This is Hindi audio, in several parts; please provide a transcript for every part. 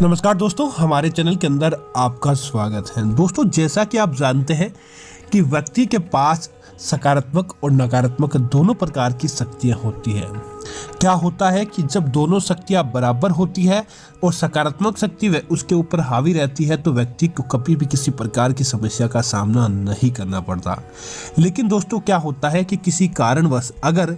नमस्कार दोस्तों, हमारे चैनल के अंदर आपका स्वागत है। दोस्तों, जैसा कि आप जानते हैं कि व्यक्ति के पास सकारात्मक और नकारात्मक दोनों प्रकार की शक्तियां होती हैं। क्या होता है कि जब दोनों शक्तियां बराबर होती है और सकारात्मक शक्ति उसके ऊपर हावी रहती है तो व्यक्ति को कभी भी किसी प्रकार की समस्या का सामना नहीं करना पड़ता। लेकिन दोस्तों, क्या होता है कि किसी कारणवश अगर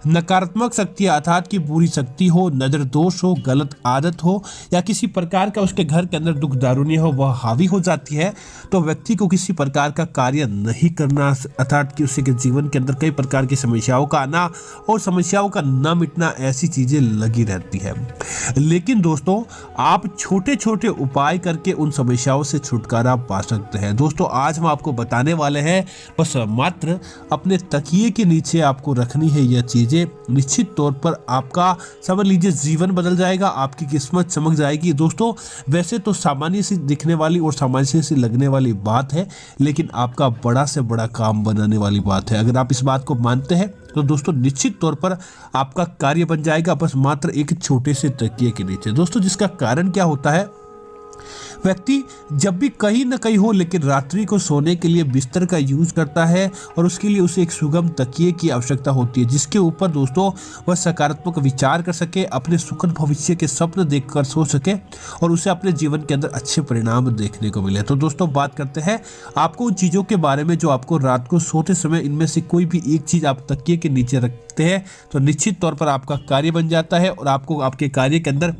नकारात्मक शक्ति अर्थात कि बुरी शक्ति हो, नजर दोष हो, गलत आदत हो या किसी प्रकार का उसके घर के अंदर दुख दारुनी हो, वह हावी हो जाती है तो व्यक्ति को किसी प्रकार का कार्य नहीं करना अर्थात कि उसके जीवन के अंदर कई प्रकार की समस्याओं का आना और समस्याओं का न मिटना, ऐसी चीजें लगी रहती है। लेकिन दोस्तों, आप छोटे छोटे उपाय करके उन समस्याओं से छुटकारा पा सकते हैं। दोस्तों, आज हम आपको बताने वाले हैं, बस मात्र अपने तकिए के नीचे आपको रखनी है यह चीजें, निश्चित तौर पर आपका समझ लीजिए जीवन बदल जाएगा, आपकी किस्मत चमक जाएगी। दोस्तों, वैसे तो सामान्य सी दिखने वाली और सामान्य सी लगने वाली बात है, लेकिन आपका बड़ा से बड़ा काम बनाने वाली बात है। अगर आप इस बात को मानते हैं तो दोस्तों निश्चित तौर पर आपका कार्य बन जाएगा, बस मात्र एक छोटे से तकिए के नीचे। दोस्तों, जिसका कारण क्या होता है, व्यक्ति जब भी कहीं ना कहीं हो लेकिन रात्रि को सोने के लिए बिस्तर का यूज करता है और उसके लिए उसे एक सुगम तकिए की आवश्यकता होती है, जिसके ऊपर दोस्तों वह सकारात्मक विचार कर सके, अपने सुखद भविष्य के स्वप्न देखकर सो सके और उसे अपने जीवन के अंदर अच्छे परिणाम देखने को मिले। तो दोस्तों, बात करते हैं आपको उन चीज़ों के बारे में जो आपको रात को सोते समय इनमें से कोई भी एक चीज़ आप तकिए के नीचे रखते हैं तो निश्चित तौर पर आपका कार्य बन जाता है और आपको आपके कार्य के अंदर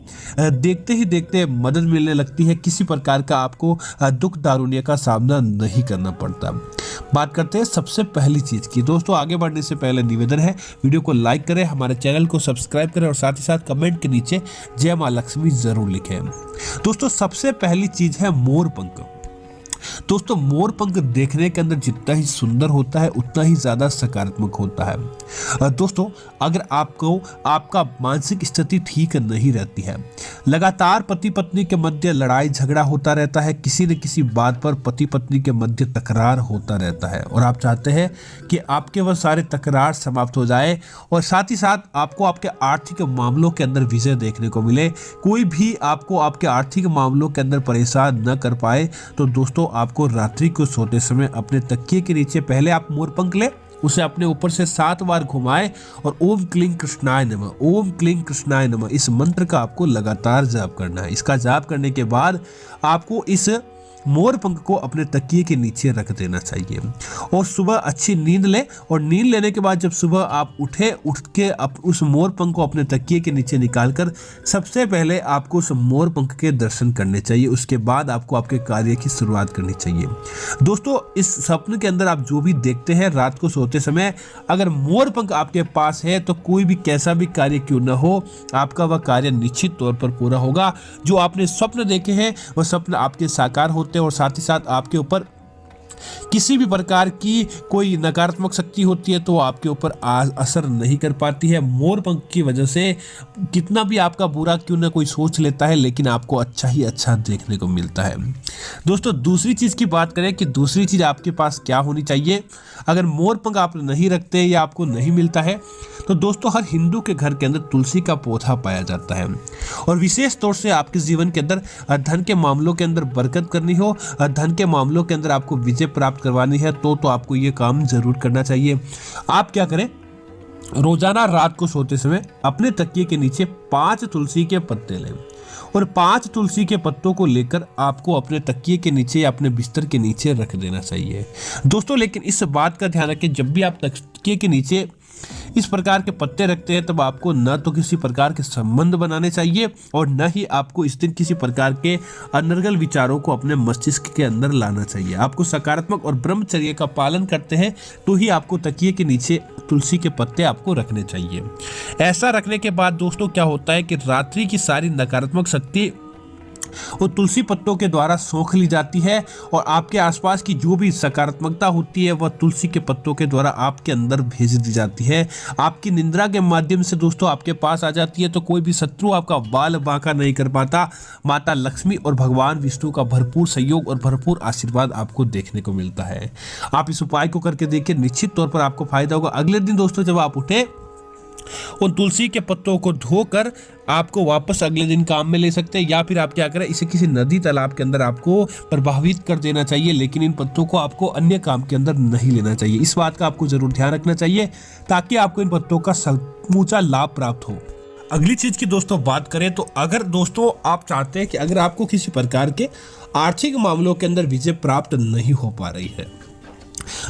देखते ही देखते मदद मिलने लगती है, किसी प्रकार का आपको दुख दारुण्य का सामना नहीं करना पड़ता। बात करते हैं सबसे पहली चीज की। दोस्तों, आगे बढ़ने से पहले निवेदन है, वीडियो को लाइक करें, हमारे चैनल को सब्सक्राइब करें और साथ ही साथ कमेंट के नीचे जय मां लक्ष्मी जरूर लिखें। दोस्तों, सबसे पहली चीज है मोर पंख। दोस्तों, मोर पंख देखने के अंदर जितना ही सुंदर होता है उतना ही ज्यादा सकारात्मक होता है। दोस्तों, अगर आपको आपका मानसिक स्थिति ठीक नहीं रहती है, लगातार पति पत्नी के मध्य लड़ाई झगड़ा होता रहता है, किसी न किसी बात पर पति पत्नी के मध्य तकरार होता रहता है और आप चाहते हैं कि आपके वह सारे तकरार समाप्त हो जाए और साथ ही साथ आपको आपके आर्थिक मामलों के अंदर विजय देखने को मिले, कोई भी आपको आपके आर्थिक मामलों के अंदर परेशान न कर पाए, तो दोस्तों आपको रात्रि को सोते समय अपने तकिए के नीचे पहले आप मोर पंख ले, उसे अपने ऊपर से 7 बार घुमाएं और ओम क्लीं कृष्णाय नमः, ओम क्लीं कृष्णाय नमः इस मंत्र का आपको लगातार जाप करना है। इसका जाप करने के बाद आपको इस मोर पंख को अपने तकिए के नीचे रख देना चाहिए और सुबह अच्छी नींद ले और नींद लेने के बाद जब सुबह आप उठ के उस मोर पंख को अपने तकिए के नीचे निकालकर सबसे पहले आपको उस मोर पंख के दर्शन करने चाहिए। उसके बाद आपको आपके कार्य की शुरुआत करनी चाहिए। दोस्तों, इस स्वप्न के अंदर आप जो भी देखते हैं रात को सोते समय, अगर मोर पंख आपके पास है तो कोई भी कैसा भी कार्य क्यों न हो, आपका वह कार्य निश्चित तौर पर पूरा होगा। जो आपने स्वप्न देखे हैं वह स्वप्न आपके साकार होते और साथ ही साथ आपके ऊपर किसी भी प्रकार की कोई नकारात्मक शक्ति होती है तो आपके ऊपर असर नहीं कर पाती है। मोर पंख की वजह से कितना भी आपका बुरा क्यों ना कोई सोच लेता है, लेकिन आपको अच्छा ही अच्छा देखने को मिलता है। दोस्तों, दूसरी चीज की बात करें कि दूसरी चीज आपके पास क्या होनी चाहिए। अगर मोर पंख आप नहीं रखते या आपको नहीं मिलता है तो दोस्तों हर हिंदू के घर के अंदर तुलसी का पौधा पाया जाता है और विशेष तौर से आपके जीवन के अंदर धन के मामलों के अंदर बरकत करनी हो, धन के मामलों के अंदर आपको विजय प्राप्त करवानी है तो आपको ये काम जरूर करना चाहिए। आप क्या करें, रोजाना रात को सोते समय अपने तकिए के नीचे 5 तुलसी के पत्ते लें और 5 तुलसी के पत्तों को लेकर आपको अपने तकिए के नीचे या अपने बिस्तर के नीचे रख देना चाहिए। दोस्तों, लेकिन इस बात का ध्यान रखें, जब भी आप तकिए के नीचे इस प्रकार के पत्ते रखते हैं तब आपको न तो किसी प्रकार के संबंध बनाने चाहिए और न ही आपको इस दिन किसी प्रकार के अनर्गल विचारों को अपने मस्तिष्क के अंदर लाना चाहिए। आपको सकारात्मक और ब्रह्मचर्य का पालन करते हैं तो ही आपको तकिए के नीचे तुलसी के पत्ते आपको रखने चाहिए। ऐसा रखने के बाद दोस्तों क्या होता है कि रात्रि की सारी नकारात्मक शक्ति और तुलसी पत्तों के द्वारा सोख ली जाती है और आपके आसपास की जो भी सकारात्मकता होती है वह तुलसी के पत्तों के द्वारा आपके अंदर भेज दी जाती है। आपकी निंद्रा के माध्यम से दोस्तों आपके पास आ जाती है तो कोई भी शत्रु आपका बाल बांका नहीं कर पाता। माता लक्ष्मी और भगवान विष्णु का भरपूर सहयोग और भरपूर आशीर्वाद आपको देखने को मिलता है। आप इस उपाय को करके देखिए, निश्चित तौर पर आपको फायदा होगा। अगले दिन दोस्तों जब आप उठे उन तुलसी के पत्तों को धोकर आपको वापस अगले दिन काम में ले सकते हैं, या फिर आप क्या करें, इसे किसी नदी तालाब के अंदर आपको प्रभावित कर देना चाहिए, लेकिन इन पत्तों को आपको अन्य काम के अंदर नहीं लेना चाहिए। इस बात का आपको जरूर ध्यान रखना चाहिए ताकि आपको इन पत्तों का समूचा लाभ प्राप्त हो। अगली चीज की दोस्तों बात करें तो अगर दोस्तों आप चाहते हैं कि अगर आपको किसी प्रकार के आर्थिक मामलों के अंदर विजय प्राप्त नहीं हो पा रही है,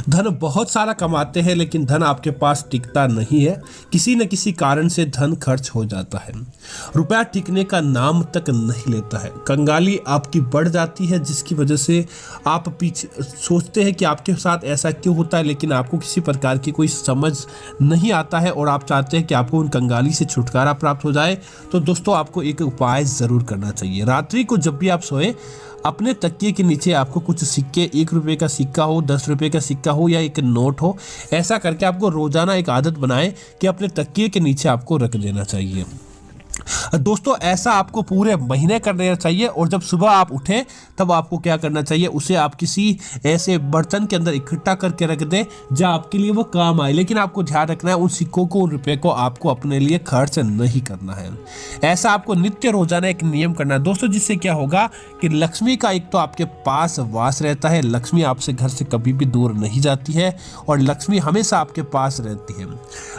धन बहुत सारा कमाते हैं लेकिन धन आपके पास टिकता नहीं है, किसी न किसी कारण से धन खर्च हो जाता है, रुपया टिकने का नाम तक नहीं लेता है, कंगाली आपकी बढ़ जाती है जिसकी वजह से आप पीछे सोचते हैं कि आपके साथ ऐसा क्यों होता है, लेकिन आपको किसी प्रकार की कोई समझ नहीं आता है और आप चाहते हैं कि आपको उन कंगाली से छुटकारा प्राप्त हो जाए, तो दोस्तों आपको एक उपाय ज़रूर करना चाहिए। रात्रि को जब भी आप सोए अपने तकिए के नीचे आपको कुछ सिक्के, 1 रुपये का सिक्का हो, 10 रुपये का सिक्का हो या एक नोट हो, ऐसा करके आपको रोजाना एक आदत बनाएं कि अपने तकिए के नीचे आपको रख देना चाहिए। दोस्तों ऐसा आपको पूरे महीने कर देना चाहिए और जब सुबह आप उठें तब आपको क्या करना चाहिए, उसे आप किसी ऐसे बर्तन के अंदर इकट्ठा करके रख दें जहां आपके लिए वो काम आए, लेकिन आपको ध्यान रखना है उन सिक्कों को, उन रुपये को आपको अपने लिए खर्च नहीं करना है। ऐसा आपको नित्य रोजाना एक नियम करना है दोस्तों, जिससे क्या होगा कि लक्ष्मी का एक तो आपके पास वास रहता है, लक्ष्मी आपसे घर से कभी भी दूर नहीं जाती है और लक्ष्मी हमेशा आपके पास रहती है।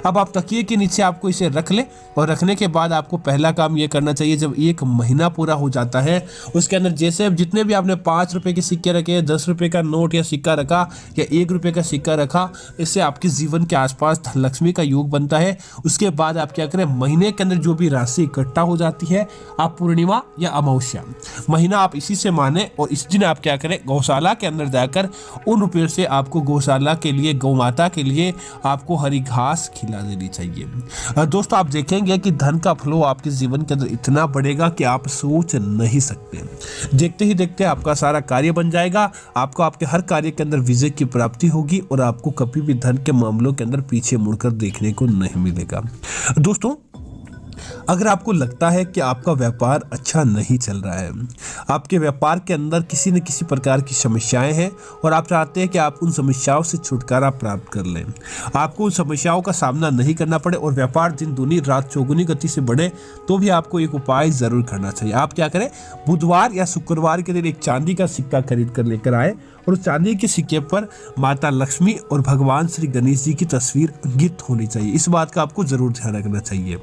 अब आप तकिए के नीचे आपको इसे रख लें और रखने के बाद आपको पहला काम ये करना चाहिए, जब 1 महीना पूरा हो जाता है उसके अंदर जैसे जितने भी आपने 5 रुपए के सिक्के रखे, 10 रुपए का नोट या सिक्का रखा या 1 रुपए का सिक्का रखा, इससे आपके जीवन के आसपास लक्ष्मी का योग बनता है। उसके बाद आप क्या करें, महीने के अंदर जो भी राशि इकट्ठा हो जाती है, आप पूर्णिमा या अमावस्या महीना आप इसी से माने और इस दिन आप क्या करें, गौशाला के अंदर जाकर उन रुपये से आपको गौशाला के लिए, गौ माता के लिए आपको हरी घास खिला देनी चाहिए। दोस्तों आप देखेंगे कि धन का फ्लो आपके जीवन के अंदर इतना बढ़ेगा कि आप सोच नहीं सकते। देखते ही देखते आपका सारा कार्य बन जाएगा, आपको आपके हर कार्य के अंदर विजय की प्राप्ति होगी और आपको कभी भी धन के मामलों के अंदर पीछे मुड़कर देखने को नहीं मिलेगा। दोस्तों अगर आपको लगता है कि आपका व्यापार अच्छा नहीं चल रहा है, आपके व्यापार के अंदर किसी न किसी प्रकार की समस्याएं हैं और आप चाहते हैं कि आप उन समस्याओं से छुटकारा प्राप्त कर लें, आपको उन समस्याओं का सामना नहीं करना पड़े और व्यापार दिन दूनी रात चौगुनी गति से बढ़े, तो भी आपको एक उपाय जरूर करना चाहिए। आप क्या करें, बुधवार या शुक्रवार के दिन एक चांदी का सिक्का खरीद कर लेकर आए और उस चांदी के सिक्के पर माता लक्ष्मी और भगवान श्री गणेश जी की तस्वीर अंकित होनी चाहिए। इस बात का आपको जरूर ध्यान रखना चाहिए।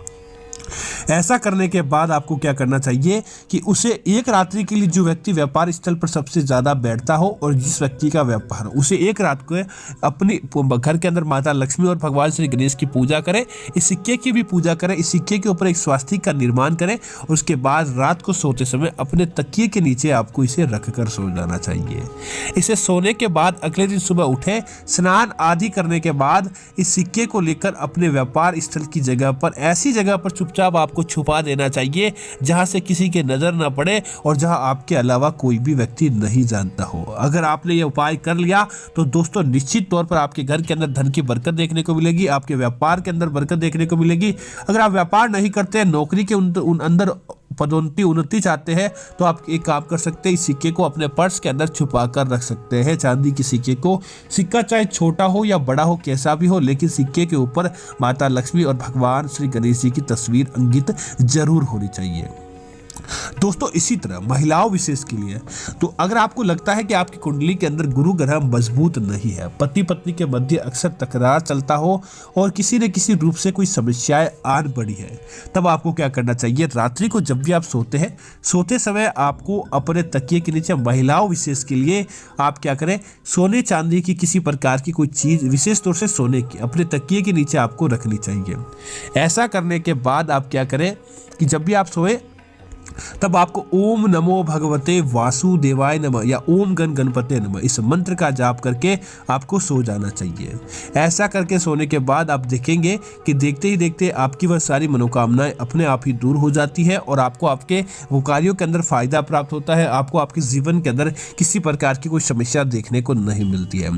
ऐसा करने के बाद आपको क्या करना चाहिए कि उसे एक रात्रि के लिए जो व्यक्ति व्यापार स्थल पर सबसे ज्यादा बैठता हो और जिस व्यक्ति का व्यापार हो, उसे एक रात को अपने घर के अंदर माता लक्ष्मी और भगवान श्री गणेश की पूजा करें, इस सिक्के की भी पूजा करें, इस सिक्के के ऊपर एक स्वास्तिक का निर्माण करें और उसके बाद रात को सोते समय अपने तकिए के नीचे आपको इसे रखकर सो जाना चाहिए। इसे सोने के बाद अगले दिन सुबह उठे, स्नान आदि करने के बाद इस सिक्के को लेकर अपने व्यापार स्थल की जगह पर, ऐसी जगह पर चुपचाप आपको छुपा देना चाहिए जहां से किसी के नजर न पड़े और जहां आपके अलावा कोई भी व्यक्ति नहीं जानता हो। अगर आपने ये उपाय कर लिया तो दोस्तों निश्चित तौर पर आपके घर के अंदर धन की बरकत देखने को मिलेगी, आपके व्यापार के अंदर बरकत देखने को मिलेगी। अगर आप व्यापार नहीं करते, नौकरी के अंदर पदोन्नति उन्नति चाहते हैं, तो आप एक काम कर सकते हैं, इस सिक्के को अपने पर्स के अंदर छुपा कर रख सकते हैं। चांदी के सिक्के को, सिक्का चाहे छोटा हो या बड़ा हो, कैसा भी हो, लेकिन सिक्के के ऊपर माता लक्ष्मी और भगवान श्री गणेश जी की तस्वीर अंकित जरूर होनी चाहिए। दोस्तों इसी तरह महिलाओं विशेष के लिए, तो अगर आपको लगता है कि आपकी कुंडली के अंदर गुरु ग्रह मजबूत नहीं है, पति पत्नी के मध्य अक्सर तकरार चलता हो और किसी न किसी रूप से कोई समस्याएं आन पड़ी है, तब आपको क्या करना चाहिए, रात्रि को जब भी आप सोते हैं, सोते समय आपको अपने तकिए के नीचे, महिलाओं विशेष के लिए आप क्या करें, सोने चांदी की किसी प्रकार की कोई चीज, विशेष तौर से सोने की, अपने तकिए के नीचे आपको रखनी चाहिए। ऐसा करने के बाद आप क्या करें कि जब भी आप सोए तब आपको ओम नमो भगवते वासुदेवाय नमः या ओम गण गणपते नमः इस मंत्र का जाप करके आपको सो जाना चाहिए। ऐसा करके सोने के बाद आप देखेंगे कि देखते ही देखते आपकी वह सारी मनोकामनाएं अपने आप ही दूर हो जाती है और आपको आपके वो कार्यों के अंदर फायदा प्राप्त होता है, आपको आपके जीवन के अंदर किसी प्रकार की कोई समस्या देखने को नहीं मिलती है।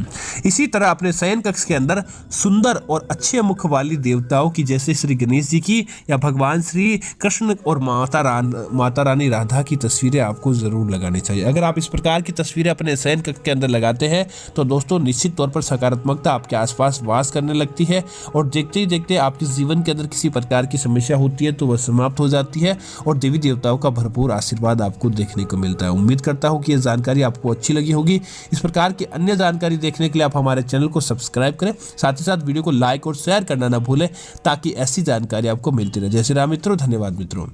इसी तरह अपने शयन कक्ष के अंदर सुंदर और अच्छे मुख वाली देवताओं की, जैसे श्री गणेश जी की या भगवान श्री कृष्ण और माता रानी राधा की तस्वीरें आपको ज़रूर लगानी चाहिए। अगर आप इस प्रकार की तस्वीरें अपने शयन कक्ष के अंदर लगाते हैं तो दोस्तों निश्चित तौर पर सकारात्मकता आपके आसपास वास करने लगती है और देखते ही देखते आपके जीवन के अंदर किसी प्रकार की समस्या होती है तो वह समाप्त हो जाती है और देवी देवताओं का भरपूर आशीर्वाद आपको देखने को मिलता है। उम्मीद करता हूँ कि यह जानकारी आपको अच्छी लगी होगी। इस प्रकार की अन्य जानकारी देखने के लिए आप हमारे चैनल को सब्सक्राइब करें, साथ ही साथ वीडियो को लाइक और शेयर करना ना भूलें ताकि ऐसी जानकारी आपको मिलती रहे। जय श्री राम मित्रों, धन्यवाद मित्रों।